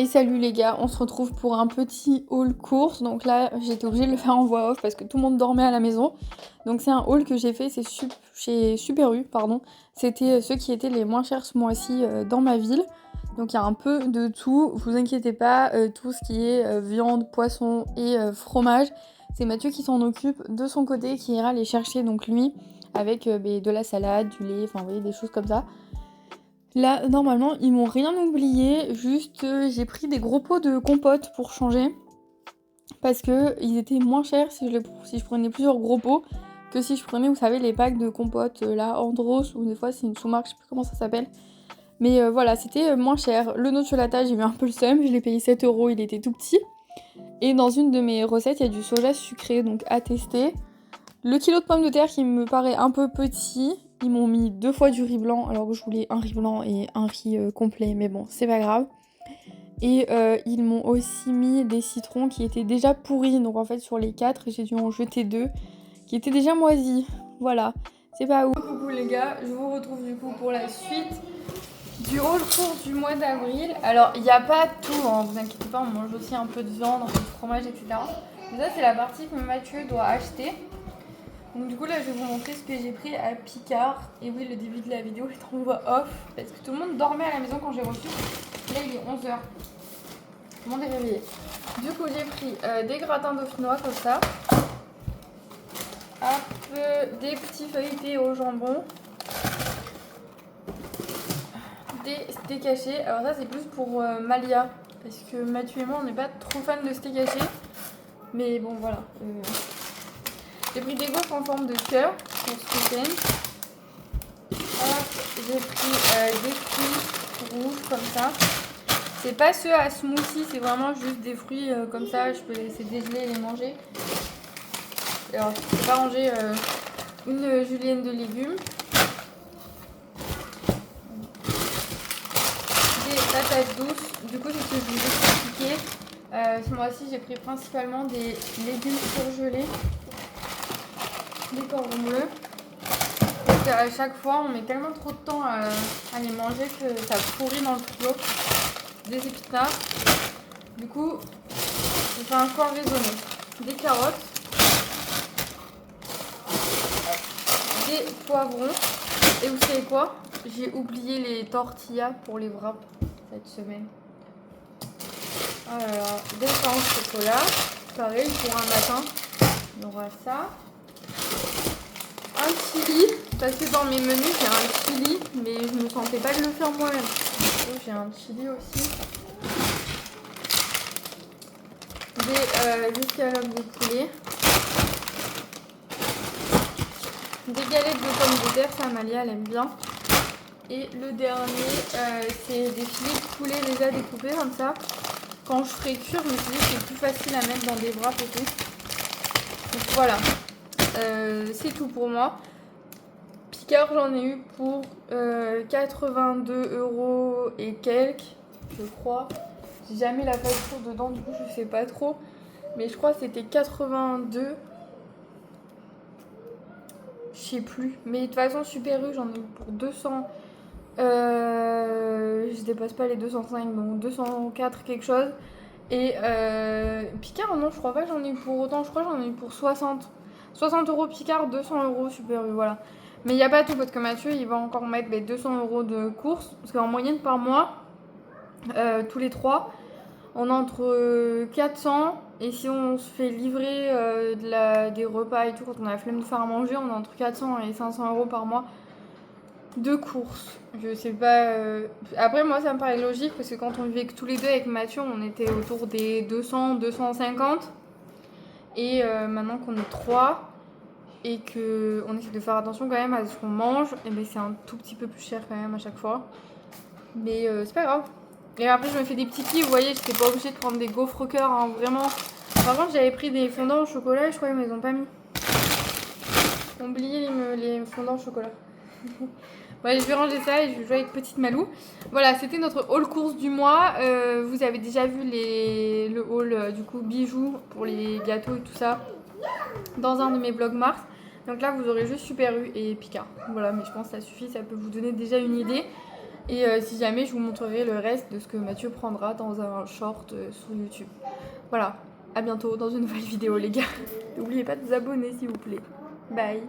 Et salut les gars, on se retrouve pour un petit haul course. Donc là, j'étais obligée de le faire en voix off parce que tout le monde dormait à la maison. Donc c'est un haul que j'ai fait, c'est chez Super U, pardon. C'était ceux qui étaient les moins chers ce mois-ci dans ma ville. Donc il y a un peu de tout, vous inquiétez pas, tout ce qui est viande, poisson et fromage. C'est Mathieu qui s'en occupe de son côté, qui ira les chercher donc lui, avec de la salade, du lait, enfin vous voyez des choses comme ça. Là, normalement, ils m'ont rien oublié, juste j'ai pris des gros pots de compote pour changer. Parce que ils étaient moins chers si je prenais plusieurs gros pots que si je prenais, vous savez, les packs de compote, là, Andros, ou des fois c'est une sous-marque, je sais plus comment ça s'appelle. Mais voilà, c'était moins cher. Le nocciolata, j'ai eu un peu le seum, je l'ai payé 7 €, il était tout petit. Et dans une de mes recettes, il y a du soja sucré, donc à tester. Le kilo de pommes de terre qui me paraît un peu petit, ils m'ont mis 2 fois du riz blanc alors que je voulais un riz blanc et un riz complet, mais bon, c'est pas grave. Et ils m'ont aussi mis des citrons qui étaient déjà pourris, donc en fait sur les 4, j'ai dû en jeter 2 qui étaient déjà moisis. Voilà, c'est pas ouf. Coucou les gars, je vous retrouve du coup pour la suite du haul course du mois d'avril. Alors il n'y a pas tout, hein, vous inquiétez pas, on mange aussi un peu de viande, un peu de fromage, etc. Mais ça c'est la partie que Mathieu doit acheter. Donc du coup là je vais vous montrer ce que j'ai pris à Picard. Et oui, le début de la vidéo est en voix off parce que tout le monde dormait à la maison quand j'ai reçu. Là il est 11h. Tout le monde est réveillé. Du coup j'ai pris des gratins dauphinois comme ça. Des petits feuilletés au jambon. Des steaks hachés. Alors ça c'est plus pour Malia. Parce que Mathieu et moi on n'est pas trop fans de steak haché. Mais bon voilà. J'ai pris des gaufres en forme de cœur pour ce week-end. J'ai pris des fruits rouges comme ça. C'est pas ceux à smoothie, c'est vraiment juste des fruits comme ça. Je peux les laisser dégeler et les manger. Alors, je peux pas ranger une julienne de légumes. Des patates douces. Du coup, c'est ce que je vous ai expliqué. Ce mois-ci, j'ai pris principalement des légumes surgelés. Des cordons bleus. Parce qu'à chaque fois, on met tellement trop de temps à les manger que ça pourrit dans le frigo. Des épinards. Du coup, je fais un choix raisonné. Des carottes. Des poivrons. Et vous savez quoi? J'ai oublié les tortillas pour les wraps cette semaine. Alors, des pains au chocolat. Pareil, pour un matin, on aura ça. Un chili, parce que dans mes menus j'ai un chili, mais je me sentais pas de le faire moi-même. Donc j'ai un chili aussi. Des escalopes de poulet. Des galettes de pommes de terre, ça Amalia elle aime bien. Et le dernier, c'est des filets de poulet déjà découpés comme ça. Quand je ferai cuire, je me suis dit que c'est plus facile à mettre dans des wraps et tout. Donc voilà. C'est tout pour moi. Picard, j'en ai eu pour 82 € et quelques, je crois. J'ai jamais la facture dedans, du coup je sais pas trop. Mais je crois que c'était 82. Je sais plus. Mais de toute façon, Super U, j'en ai eu pour 200. Je dépasse pas les 205, donc 204 quelque chose. Et Picard, non, je crois pas que j'en ai eu pour autant. Je crois que j'en ai eu pour 60. 60 € Picard, 200 € Super U, voilà. Mais il n'y a pas tout parce que Mathieu, il va encore mettre 200 € de course. Parce qu'en moyenne par mois, tous les 3, on a entre 400. Et si on se fait livrer des repas et tout, quand on a la flemme de faire à manger, on a entre 400 et 500 € par mois de courses. Je sais pas. Après, moi, ça me paraît logique parce que quand on vivait que tous les deux avec Mathieu, on était autour des 200, 250. Et maintenant qu'on est 3 et qu'on essaie de faire attention quand même à ce qu'on mange, et c'est un tout petit peu plus cher quand même à chaque fois. Mais c'est pas grave. Et après, je me fais des petits kiffs. Vous voyez, j'étais pas obligée de prendre des gaufres cœur, hein, vraiment. Par contre, j'avais pris des fondants au chocolat et je crois qu'ils me les ont pas mis. J'ai oublié les fondants au chocolat. Ouais, je vais ranger ça et je vais jouer avec Petite Malou. Voilà, c'était notre haul course du mois. Vous avez déjà vu le haul du coup bijoux pour les gâteaux et tout ça dans un de mes vlogs mars. Donc là, vous aurez juste Super U et Picard. Voilà, mais je pense que ça suffit, ça peut vous donner déjà une idée. Et si jamais, je vous montrerai le reste de ce que Mathieu prendra dans un short sur YouTube. Voilà, à bientôt dans une nouvelle vidéo les gars. N'oubliez pas de vous abonner s'il vous plaît. Bye.